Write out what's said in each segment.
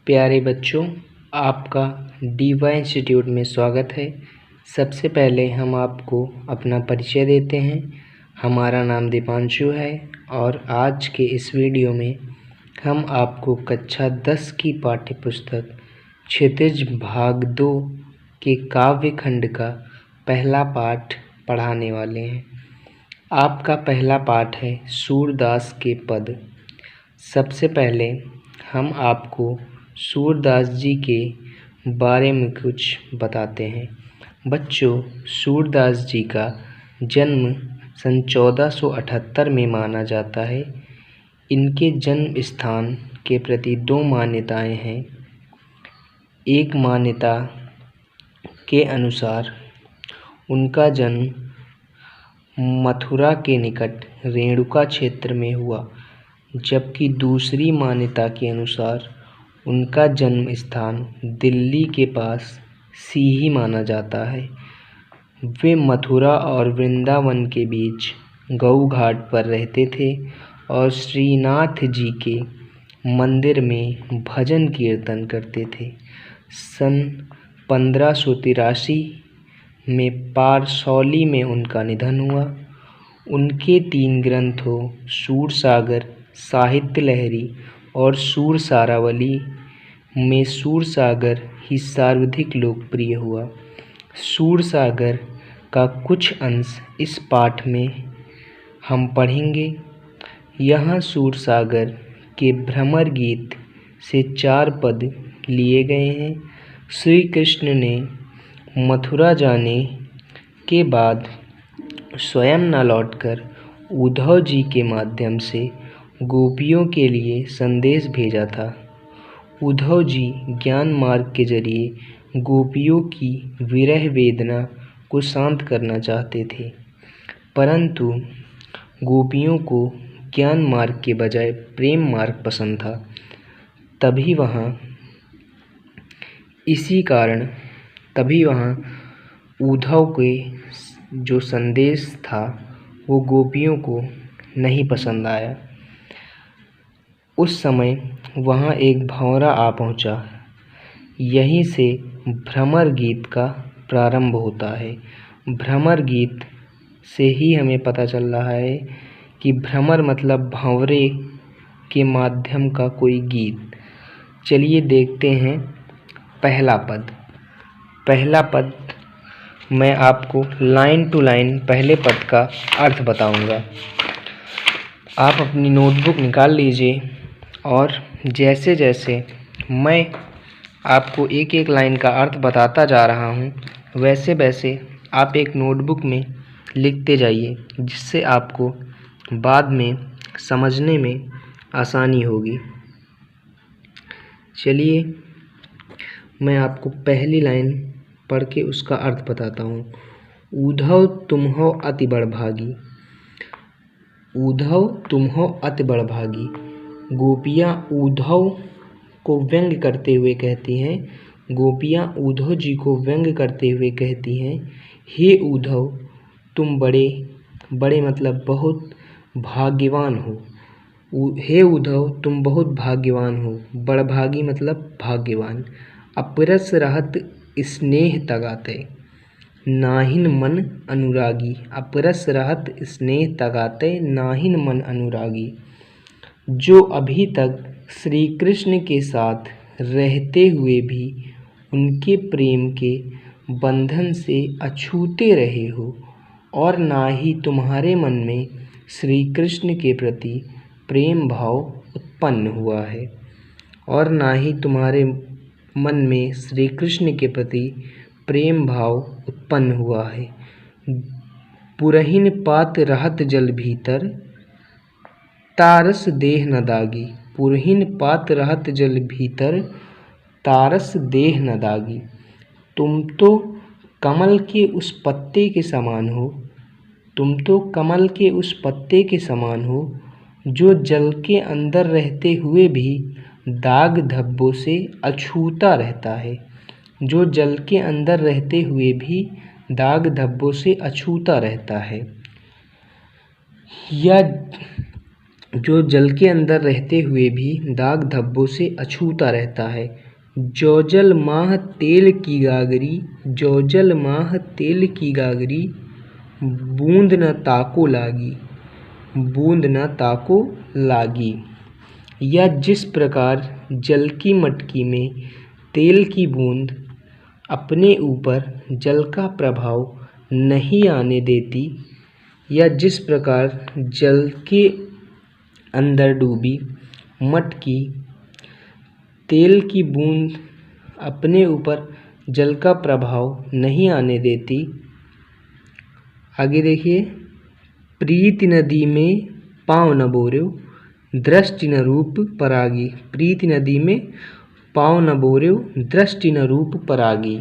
प्यारे बच्चों, आपका डीवाई इंस्टीट्यूट में स्वागत है। सबसे पहले हम आपको अपना परिचय देते हैं। हमारा नाम दीपांशु है और आज के इस वीडियो में हम आपको कक्षा 10 की पाठ्य पुस्तक क्षितिज भाग 2 के काव्य खंड का पहला पाठ पढ़ाने वाले हैं। आपका पहला पाठ है सूरदास के पद। सबसे पहले हम आपको सूरदास जी के बारे में कुछ बताते हैं। बच्चों, सूरदास जी का जन्म सन 1478 में माना जाता है। इनके जन्म स्थान के प्रति दो मान्यताएं हैं। एक मान्यता के अनुसार उनका जन्म मथुरा के निकट रेणुका क्षेत्र में हुआ, जबकि दूसरी मान्यता के अनुसार उनका जन्म स्थान दिल्ली के पास सीही माना जाता है। वे मथुरा और वृंदावन के बीच गऊ घाट पर रहते थे और श्रीनाथ जी के मंदिर में भजन कीर्तन करते थे। सन 1583 में पारसौली में उनका निधन हुआ। उनके 3 ग्रंथों सूरसागर, साहित्य लहरी और सूरसारावली में सूरसागर ही सर्वाधिक लोकप्रिय हुआ। सूरसागर का कुछ अंश इस पाठ में हम पढ़ेंगे। यहाँ सूरसागर के भ्रमर गीत से 4 पद लिए गए हैं। श्री कृष्ण ने मथुरा जाने के बाद स्वयं न लौटकर उद्धव जी के माध्यम से गोपियों के लिए संदेश भेजा था। उद्धव जी ज्ञान मार्ग के जरिए गोपियों की विरह वेदना को शांत करना चाहते थे, परंतु गोपियों को ज्ञान मार्ग के बजाय प्रेम मार्ग पसंद था। तभी वहाँ उद्धव के जो संदेश था वो गोपियों को नहीं पसंद आया। उस समय वहाँ एक भंवरा आ पहुँचा। यहीं से भ्रमर गीत का प्रारंभ होता है। भ्रमर गीत से ही हमें पता चल रहा है कि भ्रमर मतलब भंवरे के माध्यम का कोई गीत। चलिए देखते हैं पहला पद। मैं आपको लाइन टू लाइन पहले पद का अर्थ बताऊंगा। आप अपनी नोटबुक निकाल लीजिए और जैसे जैसे मैं आपको एक एक लाइन का अर्थ बताता जा रहा हूँ, वैसे वैसे आप एक नोटबुक में लिखते जाइए, जिससे आपको बाद में समझने में आसानी होगी। चलिए मैं आपको पहली लाइन पढ़ के उसका अर्थ बताता हूँ। उद्धव तुम हो अति बड़भागी। उद्धव तुम हो अति बड़भागी। गोपियाँ उद्धव को व्यंग करते हुए कहती हैं। गोपियाँ उद्धव जी को व्यंग करते हुए कहती हैं, हे उद्धव, तुम बड़े मतलब बहुत भाग्यवान हो। हे उद्धव, तुम बहुत भाग्यवान हो। बड़भागी मतलब भाग्यवान। अपरस रहत स्नेह तगाते, नाहिन मन अनुरागी। अपरस रहत स्नेह तगाते, नाहिन मन अनुरागी। जो अभी तक श्री कृष्ण के साथ रहते हुए भी उनके प्रेम के बंधन से अछूते रहे हो, और ना ही तुम्हारे मन में श्री कृष्ण के प्रति प्रेम भाव उत्पन्न हुआ है। और ना ही तुम्हारे मन में श्री कृष्ण के प्रति प्रेम भाव उत्पन्न हुआ है। पुरहिन पात रहत जल भीतर, तारस देह न दागी। पुरहिन पात रहत जल भीतर, तारस देह न दागी। तुम तो कमल के उस पत्ते के समान हो। तुम तो कमल के उस पत्ते के समान हो, जो जल के अंदर रहते हुए भी दाग धब्बों से अछूता रहता है। जो जल के अंदर रहते हुए भी दाग धब्बों से अछूता रहता है। जो जल के अंदर रहते हुए भी दाग धब्बों से अछूता रहता है। जोजल माह तेल की गागरी, जोजल माह तेल की गागरी, बूंद न ताको लागी, बूंद न ताको लागी। या जिस प्रकार जल की मटकी में तेल की बूंद अपने ऊपर जल का प्रभाव नहीं आने देती, या जिस प्रकार जल के अंदर डूबी मटकी तेल की बूंद अपने ऊपर जल का प्रभाव नहीं आने देती। आगे देखिए, प्रीति नदी में पाँव न बोर्यो, दृष्टि न रूप परागी। प्रीति नदी में पाँव न बोर्यो, दृष्टि न रूप परागी।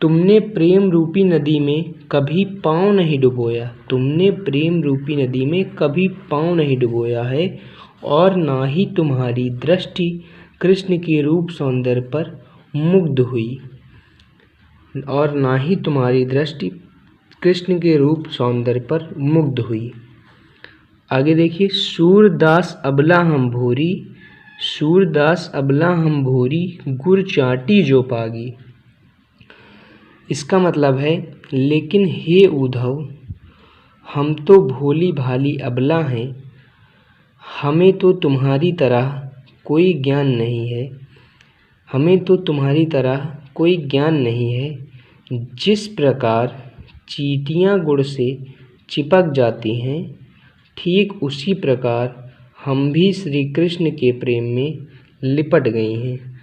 तुमने प्रेम रूपी नदी में कभी पाँव नहीं डुबोया, तुमने प्रेम रूपी नदी में कभी पाँव नहीं डुबोया है, और ना ही तुम्हारी दृष्टि कृष्ण के रूप सौंदर्य पर मुग्ध हुई, और ना ही तुम्हारी दृष्टि कृष्ण के रूप सौंदर्य पर मुग्ध हुई। आगे देखिए, सूरदास अबला हम भोरी, सूरदास अबला हम भोरी, गुर चाटी जो पागी। इसका मतलब है, लेकिन हे उद्धव, हम तो भोली भाली अबला हैं, हमें तो तुम्हारी तरह कोई ज्ञान नहीं है, हमें तो तुम्हारी तरह कोई ज्ञान नहीं है। जिस प्रकार चींटियाँ गुड़ से चिपक जाती हैं, ठीक उसी प्रकार हम भी श्री कृष्ण के प्रेम में लिपट गई हैं।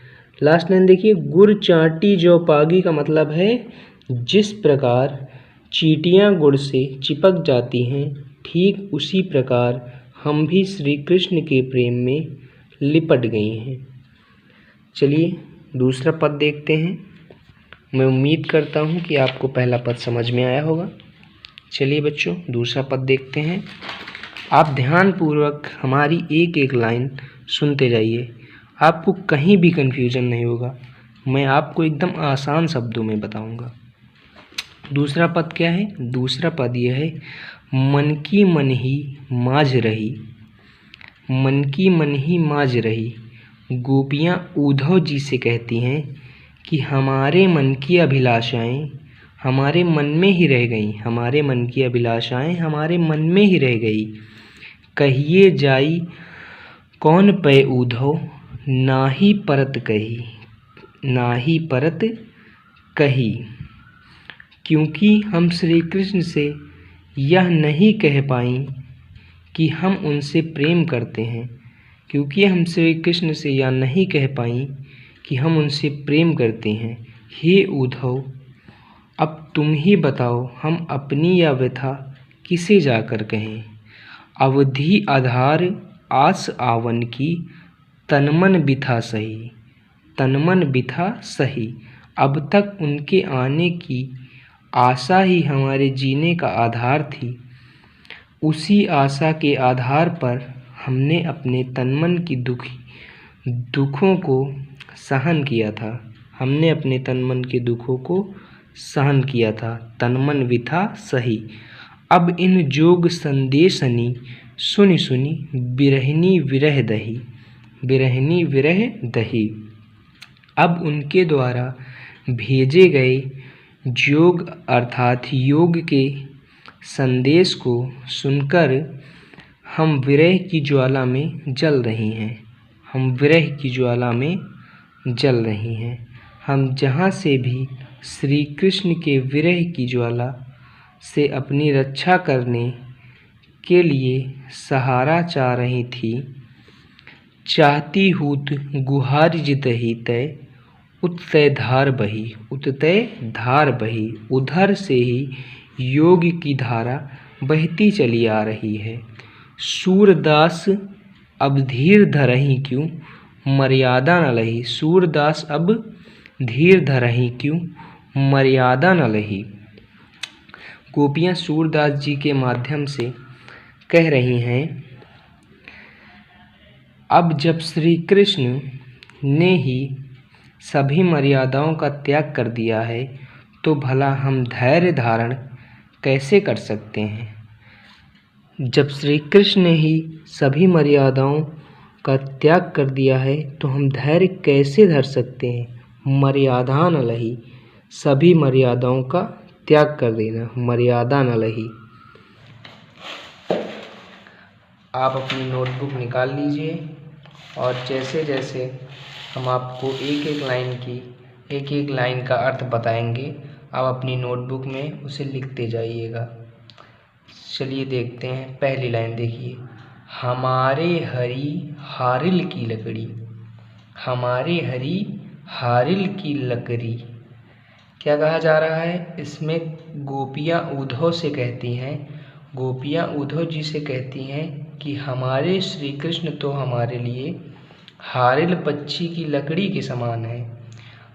लास्ट लाइन देखिए, गुड़ चाटी जो पागी का मतलब है, जिस प्रकार चींटियाँ गुड़ से चिपक जाती हैं, ठीक उसी प्रकार हम भी श्री कृष्ण के प्रेम में लिपट गई हैं। चलिए दूसरा पद देखते हैं। मैं उम्मीद करता हूँ कि आपको पहला पद समझ में आया होगा। चलिए बच्चों, दूसरा पद देखते हैं। आप ध्यानपूर्वक हमारी एक एक लाइन सुनते जाइए, आपको कहीं भी कन्फ्यूजन नहीं होगा। मैं आपको एकदम आसान शब्दों में बताऊंगा। दूसरा पद क्या है? दूसरा पद यह है, मन की मन ही माझ रही, मन की मन ही माझ रही। गोपियाँ उद्धव जी से कहती हैं कि हमारे मन की अभिलाषाएं हमारे मन में ही रह गई, हमारे मन की अभिलाषाएं हमारे मन में ही रह गई। कहिए जाई कौन पे उद्धव, ना ही परत कही, ना ही परत कही। क्योंकि हम श्री कृष्ण से यह नहीं कह पाई कि हम उनसे प्रेम करते हैं, क्योंकि हम श्री कृष्ण से यह नहीं कह पाई कि हम उनसे प्रेम करते हैं। हे उद्धव, अब तुम ही बताओ, हम अपनी यह व्यथा किसे जाकर कहें। अवधि आधार आस आवन की, तनमन बिथा सही, तनमन बिथा सही। अब तक उनके आने की आशा ही हमारे जीने का आधार थी। उसी आशा के आधार पर हमने अपने तनमन की दुखों को सहन किया था, हमने अपने तनमन के दुखों को सहन किया था। तनमन बिथा सही। अब इन जोग संदेशनी, सुनि सुनि बिरहिनी विरह दही, बिरहिनी विरह दही। अब उनके द्वारा भेजे गए जोग अर्थात योग के संदेश को सुनकर हम विरह की ज्वाला में जल रही हैं, हम विरह की ज्वाला में जल रही हैं। हम जहाँ से भी श्री कृष्ण के विरह की ज्वाला से अपनी रक्षा करने के लिए सहारा चाह रही थी। चाहती हूत गुहार जितहि तय, उत्तय धार बही, उत्तय धार बही। उधर से ही योग की धारा बहती चली आ रही है। सूरदास अब धीर धरहि क्यों, मर्यादा न लही। सूरदास अब धीर धरहि क्यों, मर्यादा न लही। गोपियाँ सूरदास जी के माध्यम से कह रही हैं, अब जब श्री कृष्ण ने ही सभी मर्यादाओं का त्याग कर दिया है, तो भला हम धैर्य धारण कैसे कर सकते हैं। जब श्री कृष्ण ने ही सभी मर्यादाओं का त्याग कर दिया है तो हम धैर्य कैसे धर सकते हैं। मर्यादा न लही, सभी मर्यादाओं का त्याग कर देना, मर्यादा न लही। आप अपनी नोटबुक निकाल लीजिए और जैसे जैसे हम आपको एक एक लाइन का अर्थ बताएंगे, आप अपनी नोटबुक में उसे लिखते जाइएगा। चलिए देखते हैं। पहली लाइन देखिए, हमारे हरी हारिल की लकड़ी। हमारे हरी हारिल की लकड़ी, क्या कहा जा रहा है? इसमें गोपियाँ उद्धव से कहती हैं, गोपियाँ उद्धव जी से कहती हैं कि हमारे श्री कृष्ण तो हमारे लिए हारिल पक्षी की लकड़ी के समान है।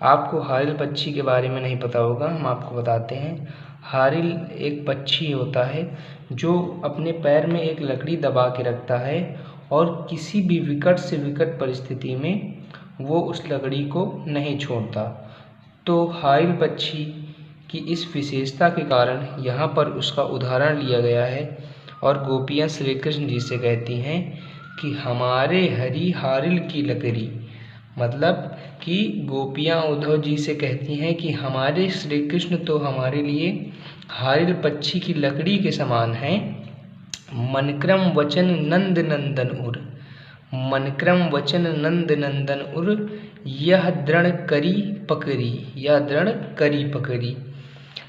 आपको हारिल पक्षी के बारे में नहीं पता होगा, हम आपको बताते हैं। हारिल एक पक्षी होता है जो अपने पैर में एक लकड़ी दबा के रखता है और किसी भी विकट से विकट परिस्थिति में वो उस लकड़ी को नहीं छोड़ता। तो हारिल पक्षी की इस विशेषता के कारण यहाँ पर उसका उदाहरण लिया गया है और गोपियाँ श्री कृष्ण जी से कहती हैं कि हमारे हरी हारिल की लकड़ी, मतलब कि गोपियाँ उद्धव जी से कहती हैं कि हमारे श्री कृष्ण तो हमारे लिए हारिल पक्षी की लकड़ी के समान हैं। मनक्रम वचन नंद नंदन उर, मनक्रम वचन नंद नंदन उर, यह दृढ़ करी पकड़ी, यह दृढ़ करी पकड़ी।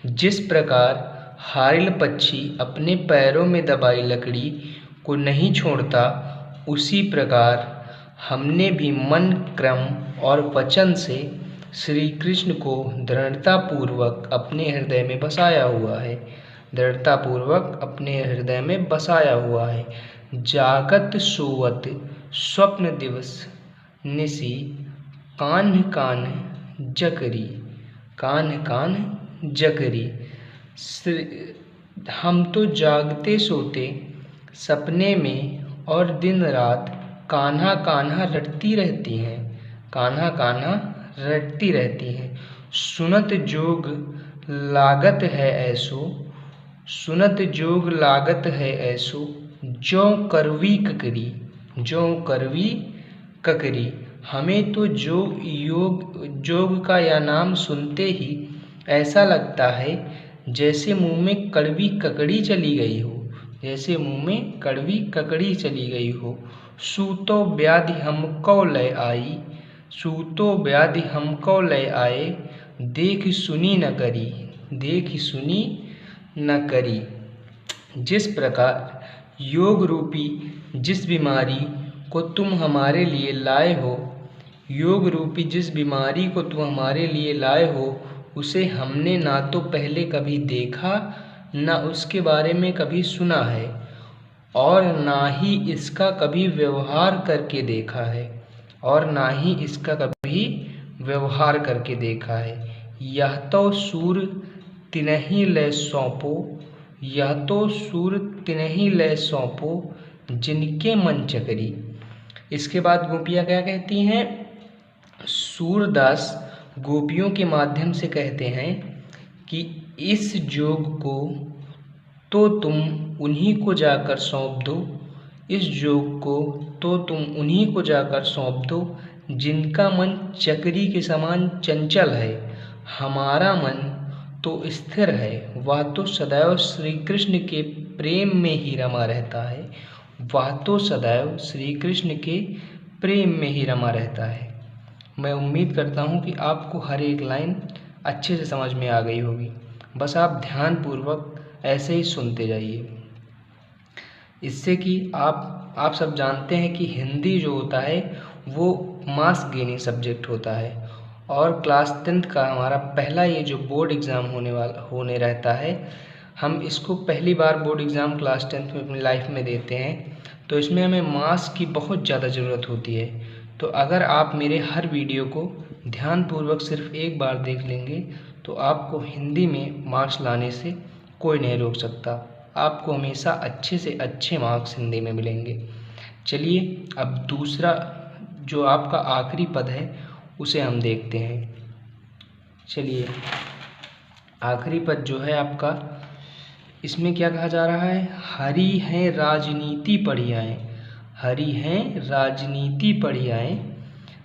जिस प्रकार हारिल पक्षी अपने पैरों में दबाई लकड़ी को नहीं छोड़ता, उसी प्रकार हमने भी मन, क्रम और वचन से श्री कृष्ण को दृढ़तापूर्वक अपने हृदय में बसाया हुआ है, दृढ़तापूर्वक अपने हृदय में बसाया हुआ है। जागत सोवत स्वप्न दिवस निसी, कान्ह कान्ह जकरी, कान्ह कान्ह जकरी। हम तो जागते सोते सपने में और दिन रात कान्हा कान्हा रटती रहती हैं, कान्हा कान्हा रटती रहती हैं। सुनत जोग लागत है ऐसो, सुनत जोग लागत है ऐसो, जो करवी ककरी, जो करवी ककरी। हमें तो जोग का यह नाम सुनते ही ऐसा लगता है जैसे मुंह में कड़वी ककड़ी चली गई हो, जैसे मुंह में कड़वी ककड़ी चली गई हो। सूतो व्याधि हमको लय आई, सूतो व्याधि हमको लय आए, देख सुनी न करी, देख सुनी न करी। जिस प्रकार योग रूपी जिस बीमारी को तुम हमारे लिए लाए हो, योग रूपी जिस बीमारी को तुम हमारे लिए लाए हो, उसे हमने ना तो पहले कभी देखा, ना उसके बारे में कभी सुना है और ना ही इसका कभी व्यवहार करके देखा है, और ना ही इसका कभी व्यवहार करके देखा है। यह तो सूर तिनहि लय सौंपो, यह तो सूर तिनहि लय सौंपो, जिनके मन चकरी। इसके बाद गोपियाँ क्या कहती हैं? सूरदास गोपियों के माध्यम से कहते हैं कि इस जोग को तो तुम उन्हीं को जाकर सौंप दो, इस जोग को तो तुम उन्हीं को जाकर सौंप दो जिनका मन चकरी के समान चंचल है। हमारा मन तो स्थिर है, वह तो सदैव श्री कृष्ण के प्रेम में ही रमा रहता है, वह तो सदैव श्री कृष्ण के प्रेम में ही रमा रहता है। मैं उम्मीद करता हूँ कि आपको हर एक लाइन अच्छे से समझ में आ गई होगी। बस आप ध्यानपूर्वक ऐसे ही सुनते जाइए, इससे कि आप सब जानते हैं कि हिंदी जो होता है वो मार्क्स गेनिंग सब्जेक्ट होता है और क्लास 10th का हमारा पहला ये जो बोर्ड एग्ज़ाम होने रहता है, हम इसको पहली बार बोर्ड एग्ज़ाम क्लास 10th में अपनी लाइफ में देते हैं, तो इसमें हमें मार्क्स की बहुत ज़्यादा ज़रूरत होती है। तो अगर आप मेरे हर वीडियो को ध्यानपूर्वक सिर्फ एक बार देख लेंगे तो आपको हिंदी में मार्क्स लाने से कोई नहीं रोक सकता, आपको हमेशा अच्छे से अच्छे मार्क्स हिंदी में मिलेंगे। चलिए अब दूसरा जो आपका आखिरी पद है उसे हम देखते हैं। चलिए आखिरी पद जो है आपका, इसमें क्या कहा जा रहा है? हरी हैं राजनीति पढ़ियाएँ, हरी हैं राजनीति पढ़ियाएँ।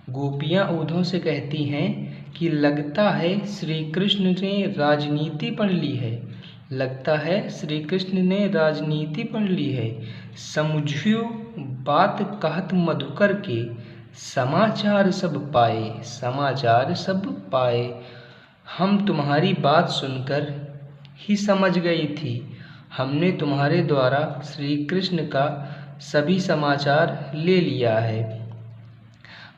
गोपियाँ उद्धव से कहती हैं कि लगता है श्री कृष्ण ने राजनीति पढ़ ली है, लगता है श्री कृष्ण ने राजनीति पढ़ ली है। समझियो बात कहत मधुकर के, समाचार सब पाए, समाचार सब पाए। हम तुम्हारी बात सुनकर ही समझ गई थी, हमने तुम्हारे द्वारा श्री कृष्ण का सभी समाचार ले लिया है।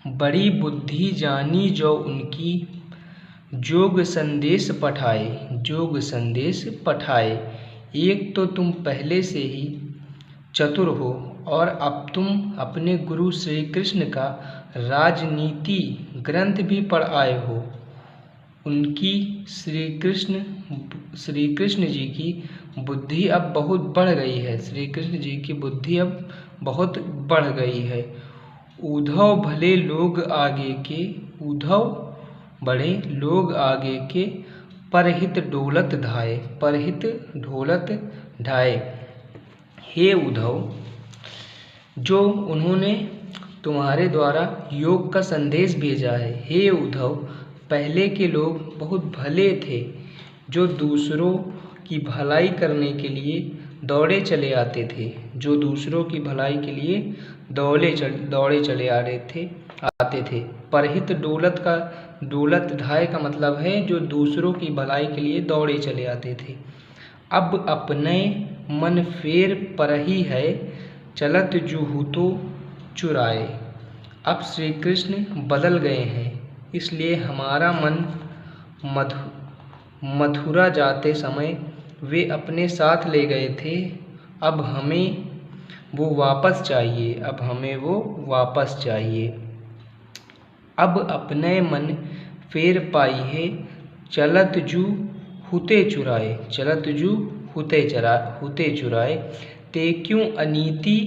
बड़ी बुद्धि जानी जो उनकी, जोग संदेश पठाए, जोग संदेश पठाए। एक तो तुम पहले से ही चतुर हो और अब तुम अपने गुरु श्री कृष्ण का राजनीति ग्रंथ भी पढ़ आए हो। उनकी श्री कृष्ण जी की बुद्धि अब बहुत बढ़ गई है, श्री कृष्ण जी की बुद्धि अब बहुत बढ़ गई है। उद्धव भले लोग आगे के, उद्धव बड़े लोग आगे के, परहित डोलत ढाए, परहित ढोलत ढाए। हे उद्धव, जो उन्होंने तुम्हारे द्वारा योग का संदेश भेजा है, हे उद्धव, पहले के लोग बहुत भले थे, जो दूसरों की भलाई करने के लिए दौड़े चले आते थे, जो दूसरों की भलाई के लिए दौड़े चले आते थे। परहित डोलत ढाए का मतलब है जो दूसरों की भलाई के लिए दौड़े चले आते थे। अब अपने मन फेर परही है, चलत जूहूतो चुराए। अब श्री कृष्ण बदल गए हैं, इसलिए हमारा मन मथुरा जाते समय वे अपने साथ ले गए थे, अब हमें वो वापस चाहिए, अब हमें वो वापस चाहिए। अब अपने मन फेर पाई है, चलत जू हुते चुराए, चलत जू हुते चुराए। ते क्यों अनीति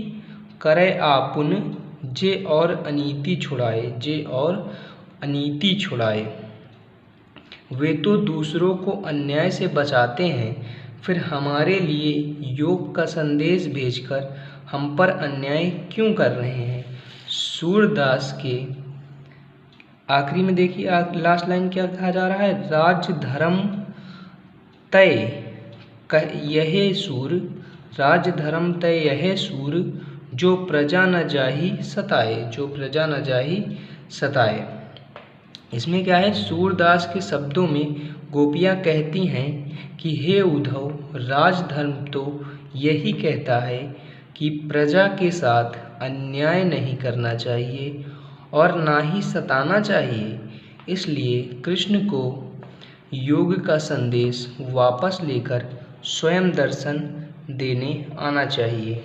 करे आपुन, जे और अनीति छुड़ाए, जे और अनीति छुड़ाए। वे तो दूसरों को अन्याय से बचाते हैं, फिर हमारे लिए योग का संदेश भेजकर हम पर अन्याय क्यों कर रहे हैं। सूरदास के आखिरी में देखिए लास्ट लाइन क्या कहा जा रहा है? राज धर्म तय यह सूर, राज धर्म तय यह सूर, जो प्रजा न जाहि सताए, जो प्रजा न जाहि सताए। इसमें क्या है? सूरदास के शब्दों में गोपियाँ कहती हैं कि हे उद्धव, राजधर्म तो यही कहता है कि प्रजा के साथ अन्याय नहीं करना चाहिए और ना ही सताना चाहिए। इसलिए कृष्ण को योग का संदेश वापस लेकर स्वयं दर्शन देने आना चाहिए।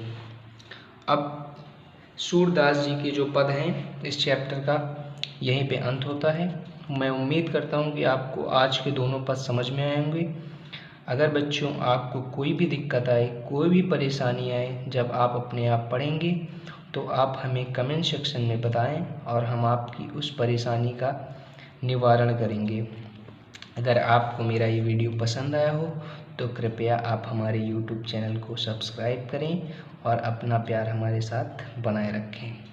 अब सूरदास जी के जो पद हैं इस चैप्टर का यहीं पे अंत होता है। मैं उम्मीद करता हूँ कि आपको आज के दोनों पद समझ में आए होंगे। अगर बच्चों आपको कोई भी दिक्कत आए, कोई भी परेशानी आए जब आप अपने आप पढ़ेंगे, तो आप हमें कमेंट सेक्शन में बताएं और हम आपकी उस परेशानी का निवारण करेंगे। अगर आपको मेरा ये वीडियो पसंद आया हो तो कृपया आप हमारे YouTube चैनल को सब्सक्राइब करें और अपना प्यार हमारे साथ बनाए रखें।